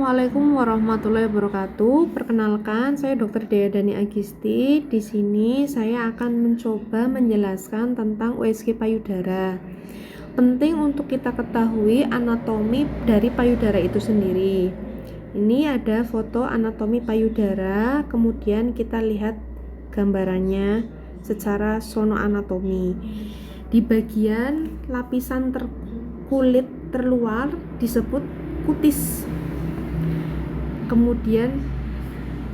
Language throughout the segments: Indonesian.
Assalamualaikum warahmatullahi wabarakatuh. Perkenalkan, saya Dr. Dea Dani Agisti. Di sini saya akan mencoba menjelaskan tentang USG payudara. Penting untuk kita ketahui anatomi dari payudara itu sendiri. Ini ada foto anatomi payudara, kemudian kita lihat gambarannya secara sonoanatomi. Di bagian lapisan kulit terluar disebut kutis. Kemudian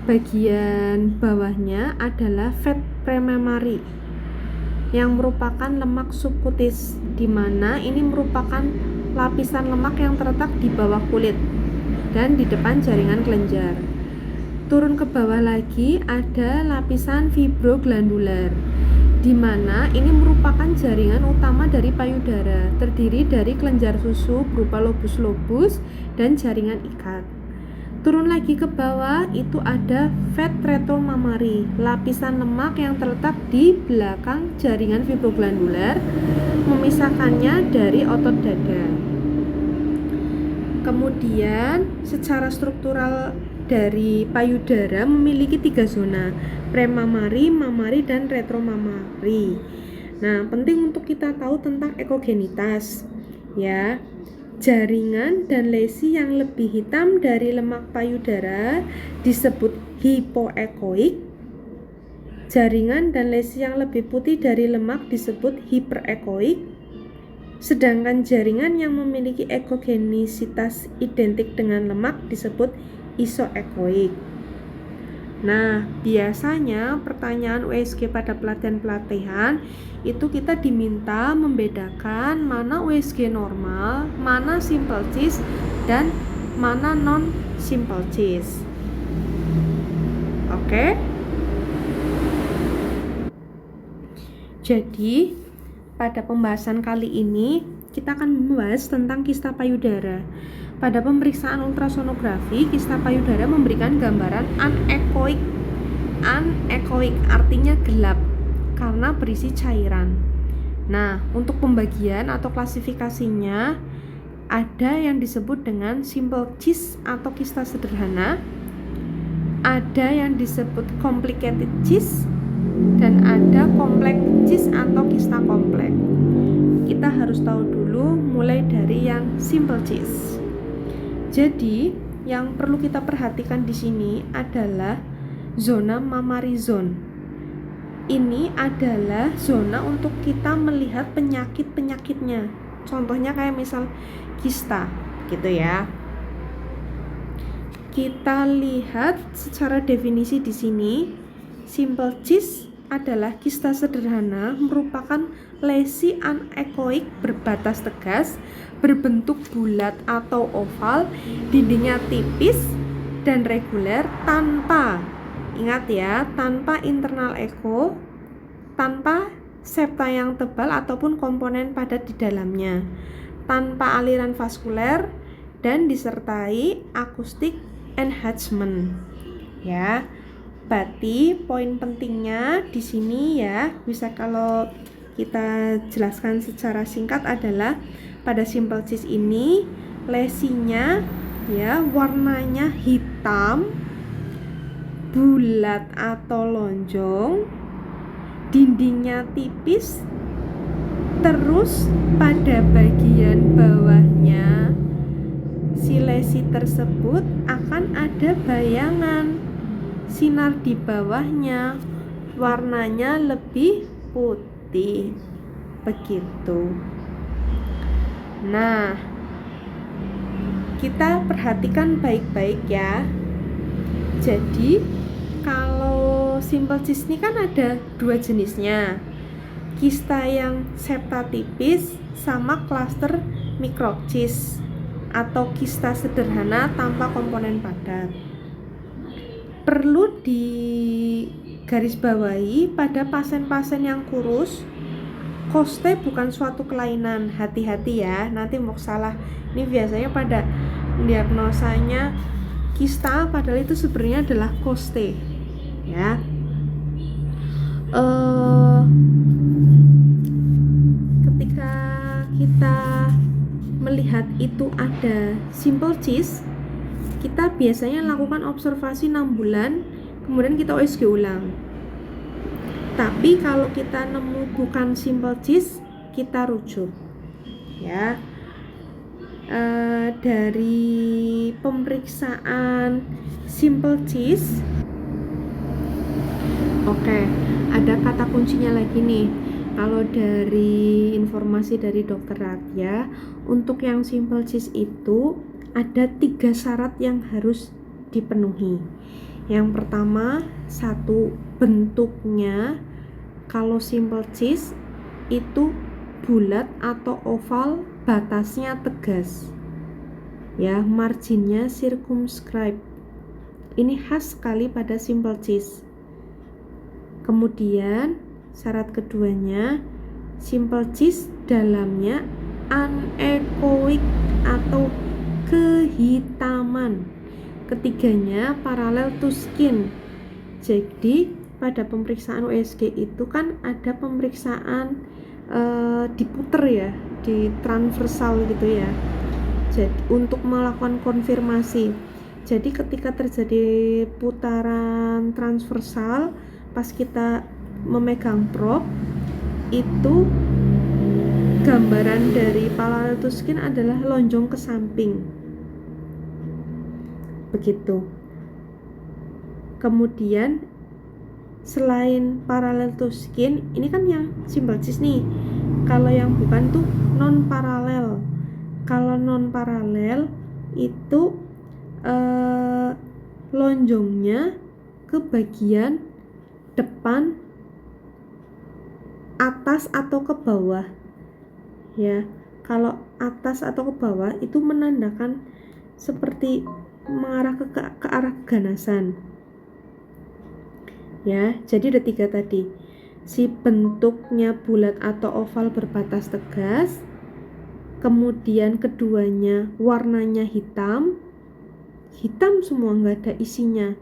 bagian bawahnya adalah fat premammary yang merupakan lemak subkutis, di mana ini merupakan lapisan lemak yang terletak di bawah kulit dan di depan jaringan kelenjar. Turun ke bawah lagi ada lapisan fibroglandular, di mana ini merupakan jaringan utama dari payudara, terdiri dari kelenjar susu berupa lobus-lobus dan jaringan ikat. Turun lagi ke bawah itu ada fat retromammary, lapisan lemak yang terletak di belakang jaringan fibroglandular, memisahkannya dari otot dada. Kemudian secara struktural dari payudara memiliki 3 zona, premammary, mammary, dan retromammary. Nah, penting untuk kita tahu tentang ekogenitas, ya. Jaringan dan lesi yang lebih hitam dari lemak payudara disebut hipoekoik. Jaringan dan lesi yang lebih putih dari lemak disebut hiperekoik. Sedangkan jaringan yang memiliki ekogenisitas identik dengan lemak disebut isoekoik. Nah, biasanya pertanyaan USG pada pelatihan-pelatihan itu kita diminta membedakan mana USG normal, mana simple cis, dan mana non simple cis. Oke? Jadi, pada pembahasan kali ini kita akan membahas tentang kista payudara. Pada pemeriksaan ultrasonografi, kista payudara memberikan gambaran anekoik. Anekoik artinya gelap karena berisi cairan. Nah, untuk pembagian atau klasifikasinya ada yang disebut dengan simple cis atau kista sederhana, ada yang disebut complicated cis, dan ada complex cis atau kista kompleks. Kita harus tahu dulu mulai dari yang simple cis. Jadi, yang perlu kita perhatikan di sini adalah zona mammary zone. Ini adalah zona untuk kita melihat penyakit-penyakitnya. Contohnya kayak misal kista, gitu ya. Kita lihat secara definisi di sini, simple cis adalah kista sederhana, merupakan lesi anekoik berbatas tegas, berbentuk bulat atau oval, dindingnya tipis dan reguler tanpa, ingat ya, tanpa internal echo, tanpa septa yang tebal ataupun komponen padat di dalamnya, tanpa aliran vaskuler, dan disertai acoustic enhancement. Ya. Berarti poin pentingnya di sini ya, bisa kalau kita jelaskan secara singkat adalah pada simple cis ini lesinya ya warnanya hitam, bulat atau lonjong, dindingnya tipis, terus pada bagian bawahnya si lesi tersebut akan ada bayangan sinar di bawahnya, warnanya lebih putih, begitu. Nah, kita perhatikan baik-baik ya. Jadi, kalau simple cis ini kan ada 2 jenisnya, kista yang septa tipis sama klaster microcis atau kista sederhana tanpa komponen padat. Perlu digarisbawahi pada pasien-pasien yang kurus, koste bukan suatu kelainan, hati-hati ya, nanti mau salah. Ini biasanya pada diagnosanya kista padahal itu sebenarnya adalah koste ya. Ketika kita melihat itu ada simple cis, kita biasanya lakukan observasi 6 bulan, kemudian kita USG ulang. Tapi kalau kita nemu bukan simple cyst, kita rujuk ya. Dari pemeriksaan simple cyst, oke, ada kata kuncinya lagi nih. Kalau dari informasi dari Dokter Radya, untuk yang simple cyst itu ada 3 syarat yang harus dipenuhi. Yang pertama, 1, bentuknya. Kalau simple cyst itu bulat atau oval, batasnya tegas ya, marginnya circumscribe. Ini khas sekali pada simple cyst. Kemudian syarat keduanya, simple cyst dalamnya anechoic atau kehitaman. Ketiganya parallel to skin. Jadi pada pemeriksaan USG itu kan ada pemeriksaan diputer ya, di transversal gitu ya. Jadi untuk melakukan konfirmasi. Jadi ketika terjadi putaran transversal, pas kita memegang probe, itu gambaran dari parallel to skin adalah lonjong ke samping. Begitu. Kemudian selain parallel to skin, ini kan yang simple cyst nih. Kalau yang bukan tuh non paralel. Kalau non paralel itu lonjongnya ke bagian depan, atas atau ke bawah ya. Kalau atas atau ke bawah itu menandakan seperti mengarah ke arah keganasan ya. Jadi ada 3 tadi, si bentuknya bulat atau oval berbatas tegas, kemudian keduanya warnanya hitam semua, nggak ada isinya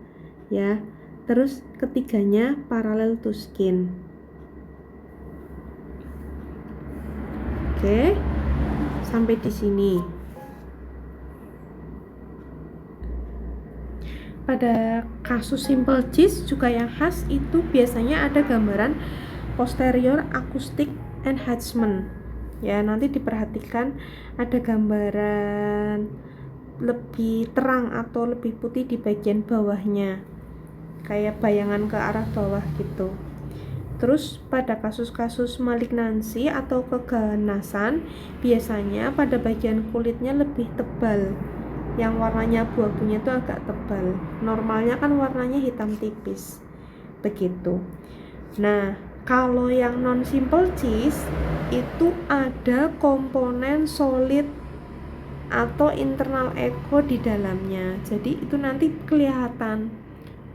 ya. Terus ketiganya parallel to skin. Oke, sampai di sini. Pada kasus simple cyst juga yang khas itu biasanya ada gambaran posterior acoustic enhancement ya. Nanti diperhatikan ada gambaran lebih terang atau lebih putih di bagian bawahnya, kayak bayangan ke arah bawah gitu. Terus pada kasus-kasus malignansi atau keganasan, biasanya pada bagian kulitnya lebih tebal, yang warnanya abu-abunya itu agak tebal. Normalnya kan warnanya hitam tipis begitu. Nah, kalau yang non simple cyst itu ada komponen solid atau internal echo di dalamnya, jadi itu nanti kelihatan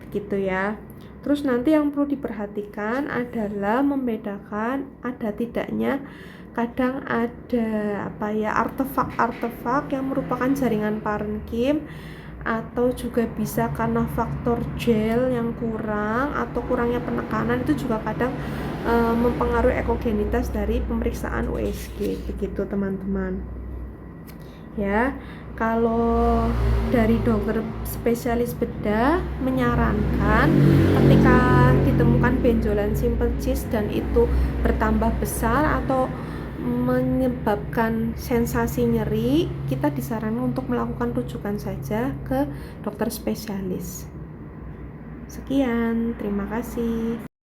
begitu ya. Terus nanti yang perlu diperhatikan adalah membedakan ada tidaknya, kadang ada artefak yang merupakan jaringan parenkim, atau juga bisa karena faktor gel yang kurang atau kurangnya penekanan, itu juga kadang mempengaruhi ekogenitas dari pemeriksaan USG begitu teman-teman ya. Kalau dari dokter spesialis bedah menyarankan ketika ditemukan benjolan simple cyst dan itu bertambah besar atau menyebabkan sensasi nyeri, kita disarankan untuk melakukan rujukan saja ke dokter spesialis. Sekian, terima kasih.